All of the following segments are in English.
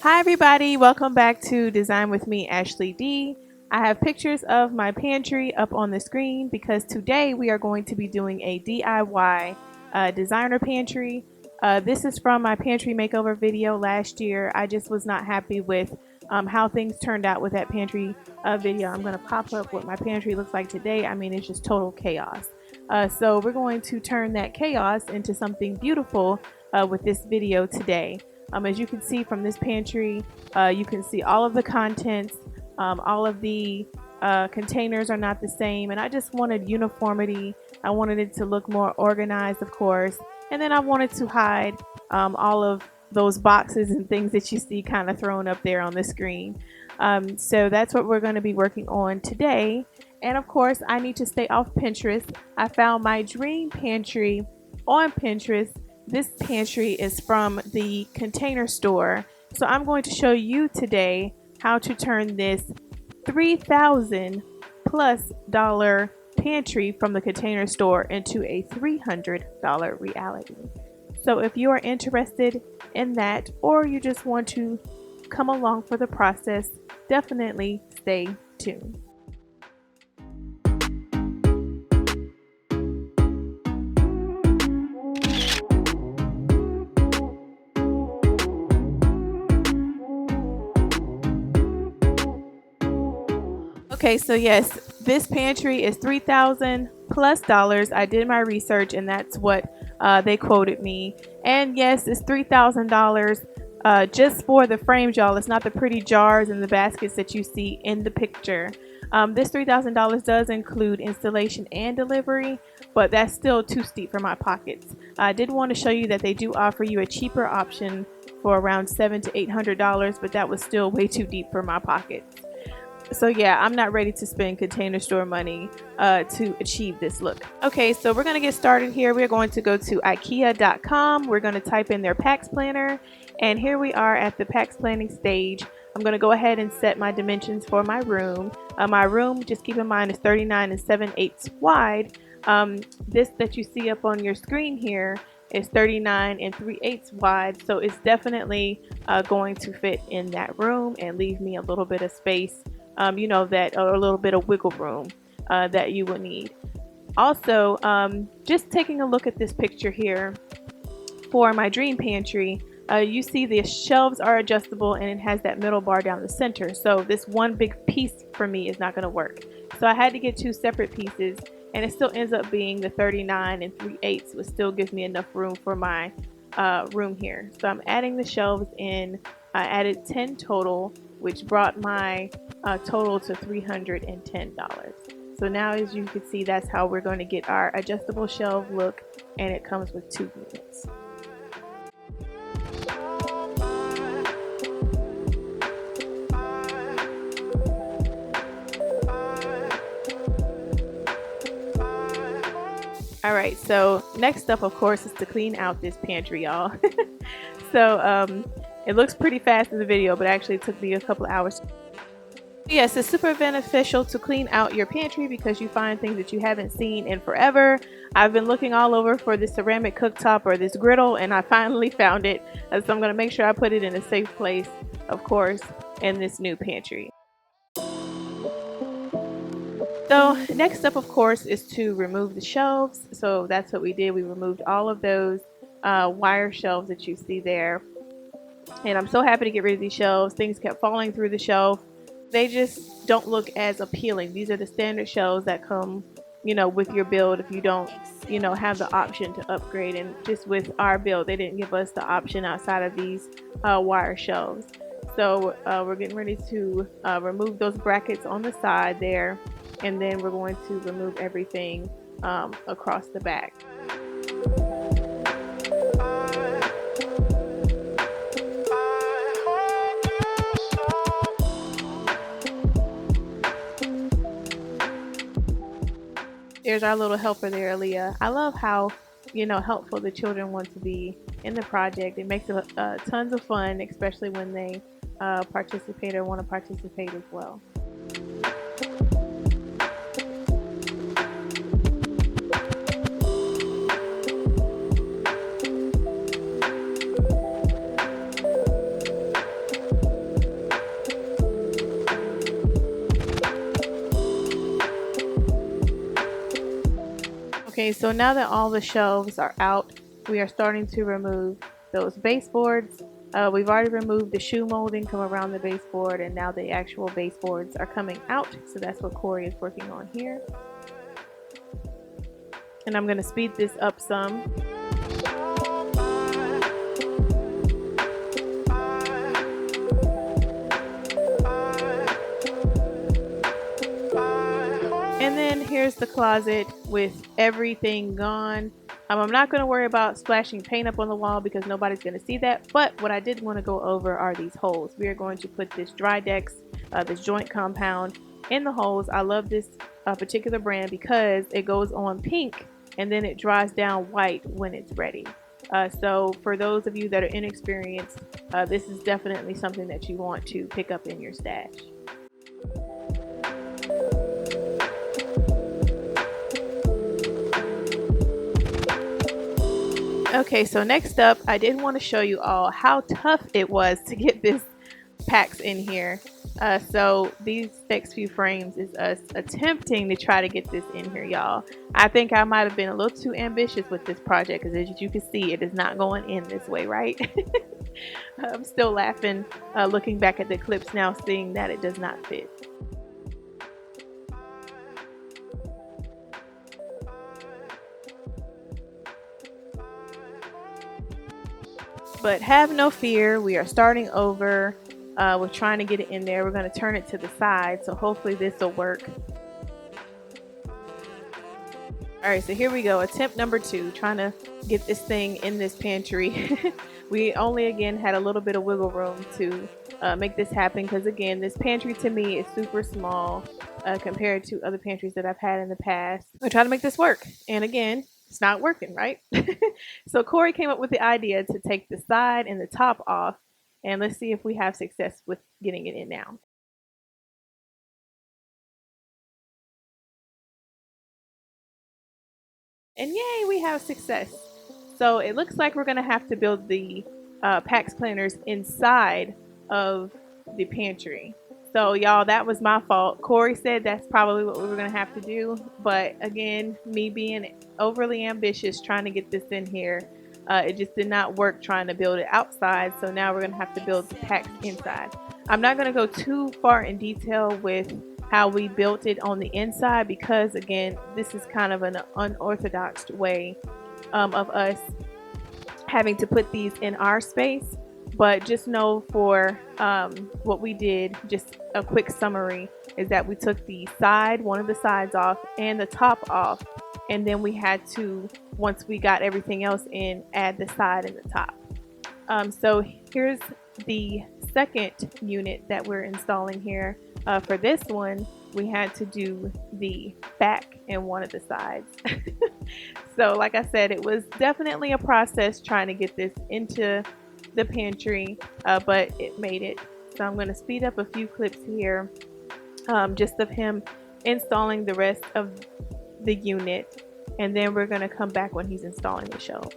Hi everybody, welcome back to Design with me, Ashley D. I have pictures of my pantry up on the screen because today we are going to be doing a DIY designer pantry. This is from my Pantry Makeover video last year. I just was not happy with how things turned out with that pantry video. I'm going to pop up what my pantry looks like today. I mean, it's just total chaos. So we're going to turn that chaos into something beautiful with this video today. As you can see from this pantry, you can see all of the contents, all of the containers are not the same, and I just wanted uniformity. I wanted it to look more organized, of course, and then I wanted to hide all of those boxes and things that you see kind of thrown up there on the screen. So that's what we're going to be working on today. And of course, I need to stay off Pinterest. I found my dream pantry on Pinterest. This pantry is from the Container Store. So I'm going to show you today how to turn this $3,000+ pantry from the Container Store into a $300 reality. So if you are interested in that, or you just want to come along for the process, definitely stay tuned. Okay, so yes, this pantry is $3,000+. I did my research, and that's what they quoted me. And yes, it's $3,000 just for the frames, y'all. It's not the pretty jars and the baskets that you see in the picture. This $3,000 does include installation and delivery, but that's still too steep for my pockets. I did want to show you that they do offer you a cheaper option for around $700 to $800, but that was still way too deep for my pockets. So yeah, I'm not ready to spend Container Store money to achieve this look. Okay, so we're going to get started here. We're going to go to Ikea.com. We're going to type in their packs planner, and here we are at the packs planning stage. I'm going to go ahead and set my dimensions for my room. My room, just keep in mind, is 39 7/8 wide. This that you see up on your screen here is 39 3/8 wide, so it's definitely going to fit in that room and leave me a little bit of space, you know, that, or a little bit of wiggle room that you will need. Also, just taking a look at this picture here for my dream pantry, you see the shelves are adjustable and it has that middle bar down the center. So this one big piece for me is not going to work. So I had to get two separate pieces, and it still ends up being the 39 3/8, which still gives me enough room for my room here. So I'm adding the shelves in. I added 10 total, which brought my total to $310. So now, as you can see, that's how we're going to get our adjustable shelf look, and it comes with 2 units. Alright, so next up, of course, is to clean out this pantry, y'all. So it looks pretty fast in the video, but actually it took me a couple hours. Yes, it's super beneficial to clean out your pantry because you find things that you haven't seen in forever. I've been looking all over for this ceramic cooktop or this griddle, and I finally found it. So I'm going to make sure I put it in a safe place, of course, in this new pantry. So next up, of course, is to remove the shelves. So that's what we did. We removed all of those wire shelves that you see there. And I'm so happy to get rid of these shelves. Things kept falling through the shelf. They just don't look as appealing. These are the standard shelves that come, you know, with your build if you don't, you know, have the option to upgrade. And just with our build, they didn't give us the option outside of these wire shelves. So we're getting ready to remove those brackets on the side there. And then we're going to remove everything across the back. There's our little helper there, Aaliyah. I love how, you know, helpful the children want to be in the project. It makes it tons of fun, especially when they participate or want to participate as well. Okay, so now that all the shelves are out, we are starting to remove those baseboards. We've already removed the shoe molding come around the baseboard, and now the actual baseboards are coming out. So that's what Corey is working on here. And I'm going to speed this up some. And then here's the closet with everything gone. I'm not going to worry about splashing paint up on the wall because nobody's going to see that. But what I did want to go over are these holes. We are going to put this Drydex, this joint compound in the holes. I love this particular brand because it goes on pink and then it dries down white when it's ready. So for those of you that are inexperienced, this is definitely something that you want to pick up in your stash. Okay, so next up, I did want to show you all how tough it was to get this packs in here. So these next few frames is us attempting to try to get this in here, y'all. I think I might have been a little too ambitious with this project because as you can see, it is not going in this way, right? I'm still laughing looking back at the clips now, seeing that it does not fit. But have no fear, we are starting over. We're trying to get it in there. We're going to turn it to the side, so hopefully this will work. Alright, so here we go. Attempt number 2, trying to get this thing in this pantry. We only again had a little bit of wiggle room to make this happen because again, this pantry to me is super small compared to other pantries that I've had in the past. I'm trying to make this work, and again, it's not working, right? So Corey came up with the idea to take the side and the top off, and let's see if we have success with getting it in now. And yay, we have success. So it looks like we're gonna have to build the PAX planners inside of the pantry. So y'all, that was my fault. Corey said that's probably what we were gonna have to do, but again, me being overly ambitious trying to get this in here, it just did not work trying to build it outside. So now we're gonna have to build the PAX inside. I'm not gonna go too far in detail with how we built it on the inside because again, this is kind of an unorthodox way of us having to put these in our space. But just know for what we did, just a quick summary, is that we took the side, one of the sides off and the top off, and then we had to, once we got everything else in, add the side and the top. So here's the second unit that we're installing here. For this one, we had to do the back and one of the sides. So like I said, it was definitely a process trying to get this into the pantry, but it made it. So I'm going to speed up a few clips here, just of him installing the rest of the unit, and then we're going to come back when he's installing the shelves.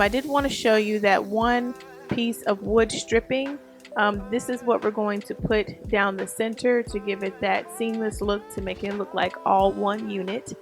I did want to show you that one piece of wood stripping This is what we're going to put down the center to give it that seamless look, to make it look like all one unit.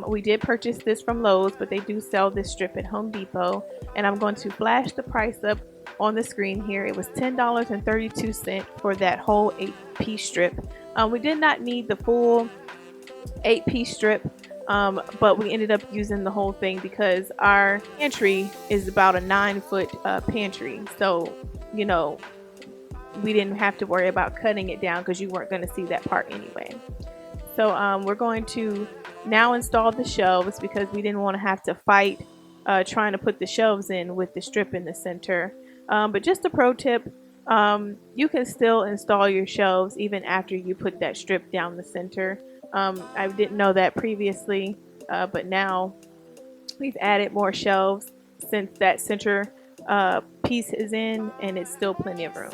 We did purchase this from Lowe's, but they do sell this strip at Home Depot, and I'm going to flash the price up on the screen here. It was $10.32 for that whole 8-piece strip. We did not need the full 8-piece strip, but we ended up using the whole thing because our pantry is about a 9-foot pantry, so you know, we didn't have to worry about cutting it down because you weren't going to see that part anyway. So we're going to now install the shelves because we didn't want to have to fight trying to put the shelves in with the strip in the center. But just a pro tip, you can still install your shelves even after you put that strip down the center. I didn't know that previously, but now we've added more shelves since that center piece is in, and it's still plenty of room.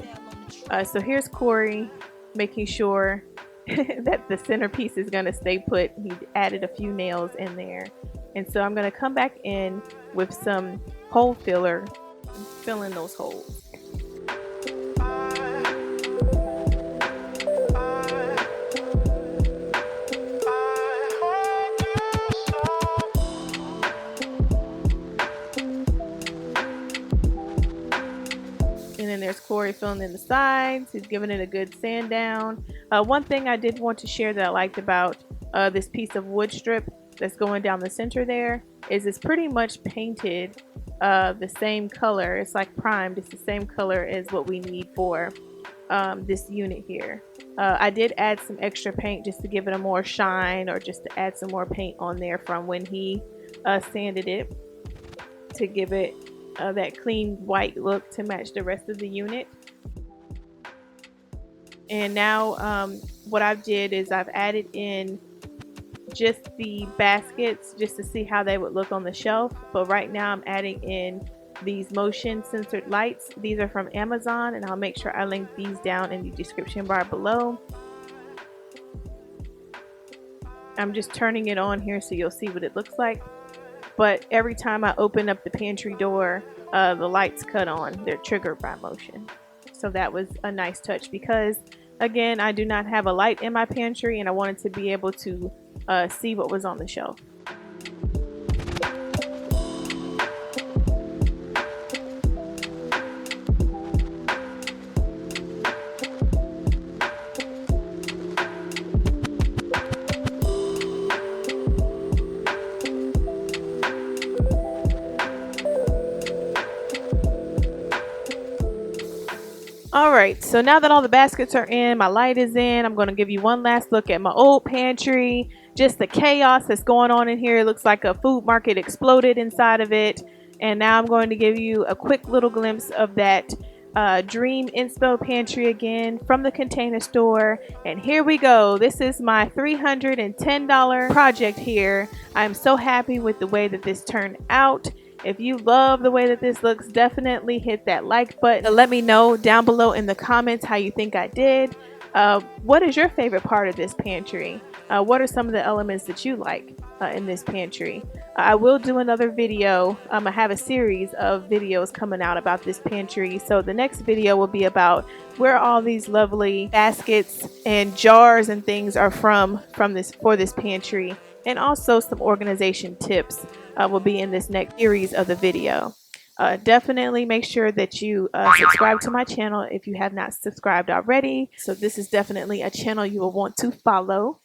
So here's Corey making sure that the centerpiece is going to stay put. He added a few nails in there, and so I'm going to come back in with some hole filler, fill in those holes. And then there's Corey filling in the sides. He's giving it a good sand down. One thing I did want to share that I liked about this piece of wood strip that's going down the center there is it's pretty much painted the same color. It's like primed. It's the same color as what we need for this unit here. I did add some extra paint just to give it a more shine, or just to add some more paint on there from when he sanded it, to give it that clean white look to match the rest of the unit. And now what I've did is I've added in just the baskets just to see how they would look on the shelf, but right now I'm adding in these motion censored lights. These are from Amazon, and I'll make sure I link these down in the description bar below. I'm just turning it on here so you'll see what it looks like. But every time I open up the pantry door, the lights cut on. They're triggered by motion. So that was a nice touch because, again, I do not have a light in my pantry, and I wanted to be able to see what was on the shelf. Alright, so now that all the baskets are in, my light is in, I'm going to give you one last look at my old pantry. Just the chaos that's going on in here. It looks like a food market exploded inside of it. And now I'm going to give you a quick little glimpse of that Dream Inspo pantry again from the Container Store. And here we go. This is my $310 project here. I'm so happy with the way that this turned out. If you love the way that this looks, definitely hit that like button. Let me know down below in the comments how you think I did. What is your favorite part of this pantry? What are some of the elements that you like in this pantry? I will do another video. I have a series of videos coming out about this pantry. So the next video will be about where all these lovely baskets and jars and things are for this pantry, and also some organization tips will be in this next series of the video. Definitely make sure that you subscribe to my channel if you have not subscribed already. So this is definitely a channel you will want to follow.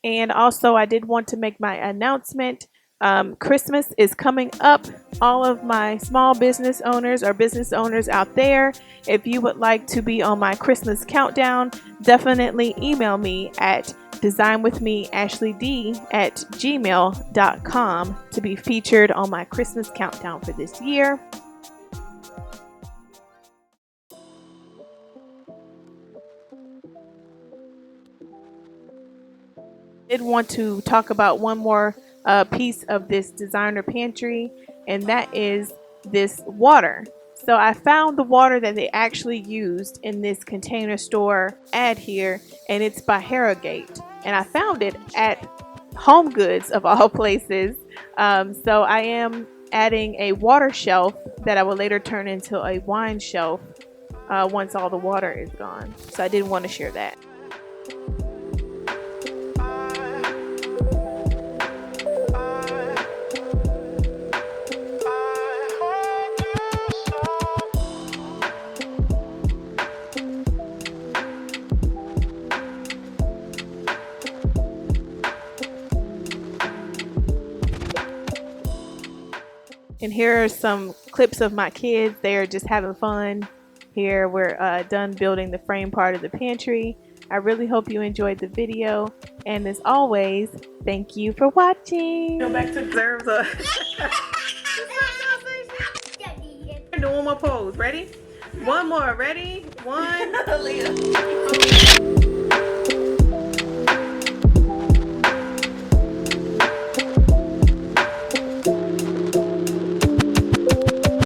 And also, I did want to make my announcement. Christmas is coming up. All of my small business owners or business owners out there, if you would like to be on my Christmas countdown, definitely email me at designwithmeashleyD@gmail.com to be featured on my Christmas countdown for this year. I did want to talk about one more piece of this designer pantry, and that is this water. So I found the water that they actually used in this Container Store ad here, and it's by Harrogate, and I found it at Home Goods of all places. So I am adding a water shelf that I will later turn into a wine shelf once all the water is gone. So I didn't want to share that. And here are some clips of my kids. They are just having fun. Here we're done building the frame part of the pantry. I really hope you enjoyed the video. And as always, thank you for watching. Go back to observe the... Do one more pose. Ready? One more. Ready? One.